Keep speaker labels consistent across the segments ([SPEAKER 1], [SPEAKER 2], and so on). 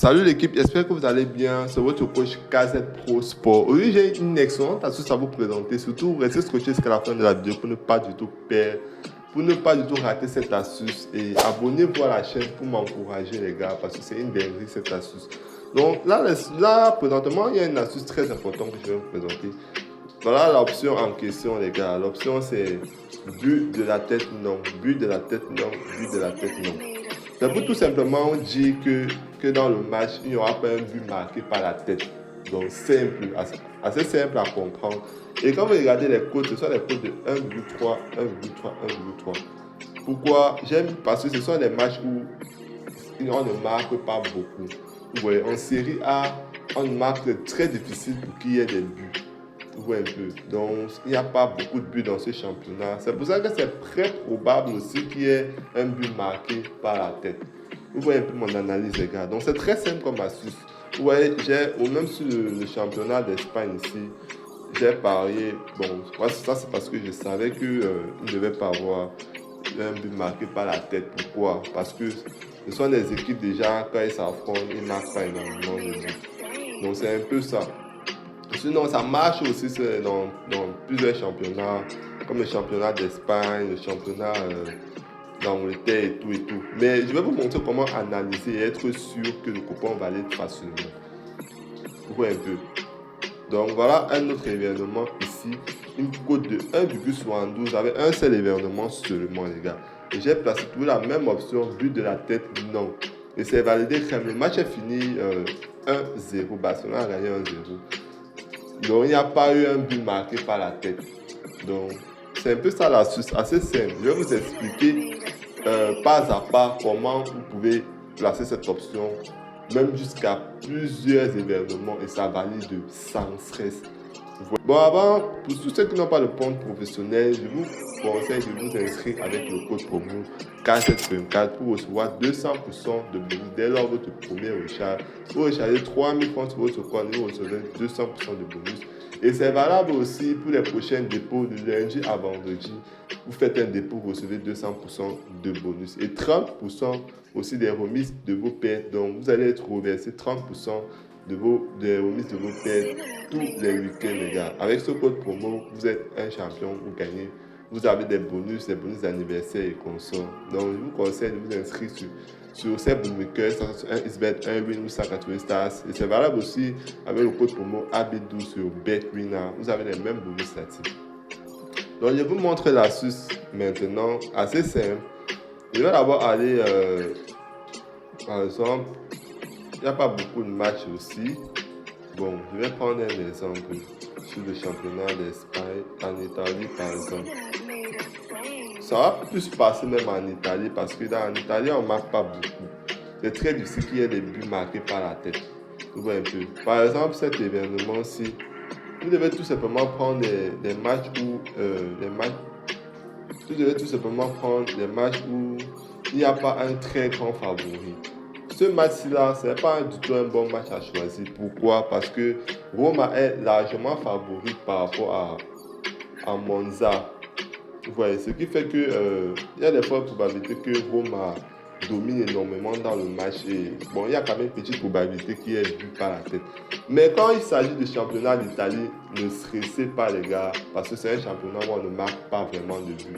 [SPEAKER 1] Salut l'équipe, j'espère que vous allez bien. C'est votre coach KZ Pro Sport. Aujourd'hui, j'ai une excellente astuce à vous présenter. Surtout, restez scotché jusqu'à la fin de la vidéo pour ne pas du tout perdre, pour ne pas du tout rater cette astuce. Et abonnez-vous à la chaîne pour m'encourager, les gars, parce que c'est une dinguerie cette astuce. Donc là, présentement, il y a une astuce très importante que je vais vous présenter. Voilà l'option en question, les gars. L'option, c'est but de la tête non, but de la tête non, but de la tête non. Ça peut tout simplement dire que dans le match, il n'y aura pas un but marqué par la tête. Donc simple, assez simple à comprendre. Et quand vous regardez les codes, ce sont les codes de 1,3, 1,3, 1,3. Pourquoi? J'aime parce que ce sont les matchs où on ne marque pas beaucoup. Vous voyez, en série A, on marque très difficile pour qu'il y ait des buts. Vous voyez un peu. Donc, il n'y a pas beaucoup de buts dans ce championnat. C'est pour ça que c'est très probable aussi qu'il y ait un but marqué par la tête. Vous voyez un peu mon analyse, les gars. Donc, c'est très simple comme astuce. Vous voyez, même sur le championnat d'Espagne ici, j'ai parié. Bon, ça, c'est parce que je savais qu'il ne devait pas avoir un but marqué par la tête. Pourquoi? Parce que ce sont des équipes déjà, quand ils s'affrontent, ils ne marquent pas énormément de buts. Donc, c'est un peu ça. Sinon, ça marche aussi dans plusieurs championnats, comme le championnat d'Espagne, le championnat d'Angleterre et tout et tout. Mais je vais vous montrer comment analyser et être sûr que le coupon valide facilement. Vous voyez un peu. Donc voilà un autre événement ici, une cote de 1,72 avec un seul événement seulement, les gars. Et j'ai placé toujours la même option, but de la tête, non. Et c'est validé quand le match est fini 1-0, Barcelone a gagné 1-0. Donc, il n'y a pas eu un but marqué par la tête. Donc, c'est un peu ça l'astuce, assez simple. Je vais vous expliquer pas à pas comment vous pouvez placer cette option, même jusqu'à plusieurs événements, et ça valide sans stress. Bon, avant, pour tous ceux qui n'ont pas de compte professionnel, je vous conseille de vous inscrire avec le code promo K724 pour recevoir 200% de bonus dès lors votre premier recharge. Vous rechargez 3000 francs sur votre compte et vous recevez 200% de bonus. Et c'est valable aussi pour les prochains dépôts de lundi à vendredi. Vous faites un dépôt, vous recevez 200% de bonus et 30% aussi des remises de vos pertes. Donc, vous allez être reversé 30% des remises de vos pertes tous les week-ends, les gars. Avec ce code promo, vous êtes un champion, vous gagnez. Vous avez des bonus d'anniversaire et consorts. Donc, je vous conseille de vous inscrire sur ces bookmakers, un XBet, un Win ou 180 Stars. Et c'est valable aussi avec le code promo AB12 sur BetWinner. Vous avez les mêmes bonus statistiques. Donc, je vous montre l'astuce maintenant, assez simple. Je vais d'abord aller, par exemple, il n'y a pas beaucoup de matchs aussi. Bon, je vais prendre un exemple sur le championnat d'Espagne, en Italie par exemple. Ça va plus passer même en Italie parce que en Italie, on ne marque pas beaucoup. C'est très difficile qu'il y ait des buts marqués par la tête. Vous voyez un peu. Par exemple, cet événement-ci, vous devez tout simplement prendre des matchs où vous devez tout simplement prendre des matchs où il n'y a pas un très grand favori. Ce match-là, ce n'est pas du tout un bon match à choisir. Pourquoi? Parce que Roma est largement favori par rapport à Monza. Vous voyez, ce qui fait que il y a des fortes probabilités que Roma domine énormément dans le match. Et bon, il y a quand même une petite probabilité qu'il y ait but par la tête. Mais quand il s'agit du championnat d'Italie, ne stressez pas les gars, parce que c'est un championnat où on ne marque pas vraiment de but.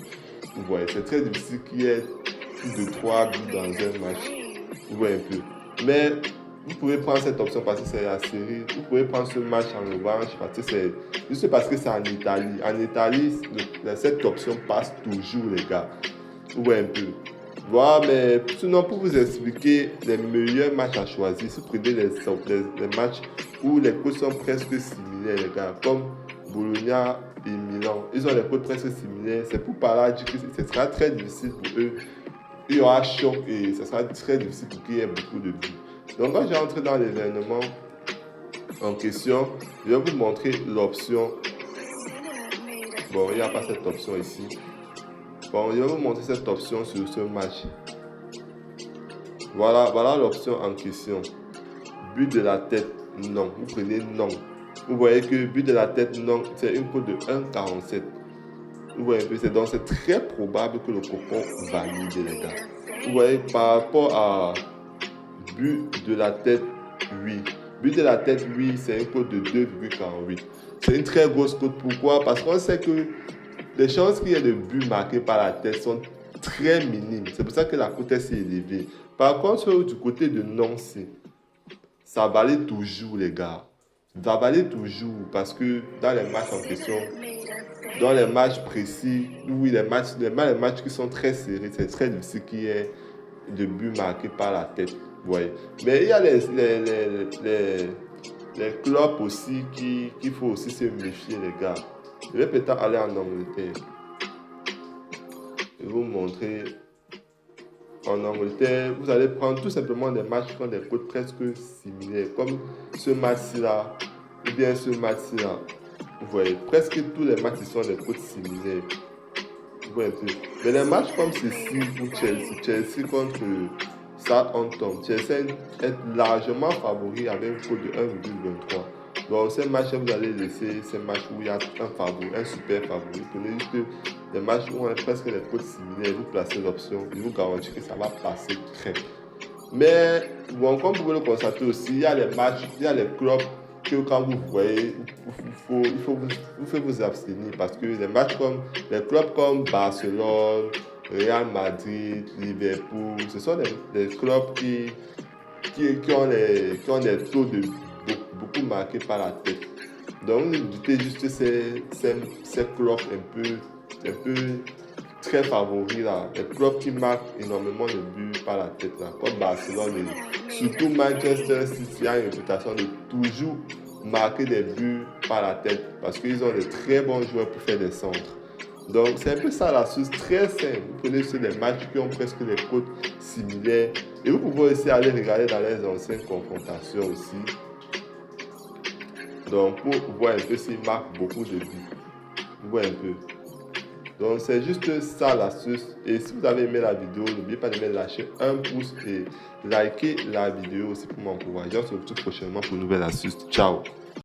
[SPEAKER 1] Vous voyez, c'est très difficile qu'il y ait plus de 3 buts dans un match. Vous voyez un peu. Mais vous pouvez prendre cette option parce que c'est la série. Vous pouvez prendre ce match en revanche parce que c'est juste parce que c'est en Italie. En Italie, cette option passe toujours, les gars. Vous voyez un peu. Voilà, mais sinon, pour vous expliquer les meilleurs matchs à choisir, si vous prenez les matchs où les codes sont presque similaires, les gars, comme Bologna et Milan, ils ont les codes presque similaires. C'est pour parler dire que ce sera très difficile pour eux. Il y aura choc et ce sera très difficile pour qu'il y ait beaucoup de buts. Donc, quand j'ai entré dans l'événement en question, je vais vous montrer l'option. Bon, il n'y a pas cette option ici. Bon, je vais vous montrer cette option sur ce match. Voilà l'option en question. But de la tête, non. Vous prenez non. Vous voyez que but de la tête, non, c'est une cote de 1,47. Vous voyez un peu, donc c'est très probable que le copon valide, les gars. Vous voyez, par rapport à but de la tête oui. But de la tête, oui, c'est une cote de 2,48. C'est une très grosse cote. Pourquoi? Parce qu'on sait que les chances qu'il y ait de buts marqués par la tête sont très minimes. C'est pour ça que la cote est si élevée. Par contre, du côté de Nancy, ça valait toujours, les gars. Ça valait toujours parce que dans les matchs en question, dans les matchs précis, oui, les matchs qui sont très serrés, c'est très difficile qu'il y ait de buts marqués par la tête. Ouais. Mais il y a les clubs aussi qu'il faut aussi se méfier, les gars. Je vais peut-être aller en Angleterre. Je vais vous montrer. En Angleterre, vous allez prendre tout simplement des matchs qui ont des codes presque similaires, comme ce match-là, ou bien ce match-là. Vous voyez, presque tous les matchs sont des codes similaires. Vous voyez un peu. Mais les matchs comme ceci pour Chelsea, Chelsea contre Southampton, Chelsea est largement favori avec un code de 1,23. Donc, ces matchs, vous allez laisser ces matchs où il y a un favori, un super favori. Prenez juste des matchs où on a presque les codes similaires, vous placez l'option, je vous garantis que ça va passer très. Mais, bon, comme vous pouvez le constater aussi, il y a les matchs, il y a les clubs que quand vous voyez, il faut vous abstenir parce que les clubs comme Barcelone, Real Madrid, Liverpool, ce sont des clubs qui ont des taux de beaucoup marqués par la tête. Donc, évitez juste ces clubs un peu très favoris là. Les clubs qui marquent énormément de buts par la tête là, comme Barcelone et surtout Manchester City a une réputation de toujours marquer des buts par la tête parce qu'ils ont de très bons joueurs pour faire des centres. Donc, c'est un peu ça l'astuce très simple. Vous prenez sur des matchs qui ont presque des codes similaires et vous pouvez aussi aller regarder dans les anciennes confrontations aussi. Donc, pour voir un peu s'il marque beaucoup de buts. Vous voyez un peu. Donc, c'est juste ça l'astuce. Et si vous avez aimé la vidéo, n'oubliez pas de me lâcher un pouce et liker la vidéo aussi pour m'encourager. On se retrouve prochainement pour une nouvelle astuce. Ciao!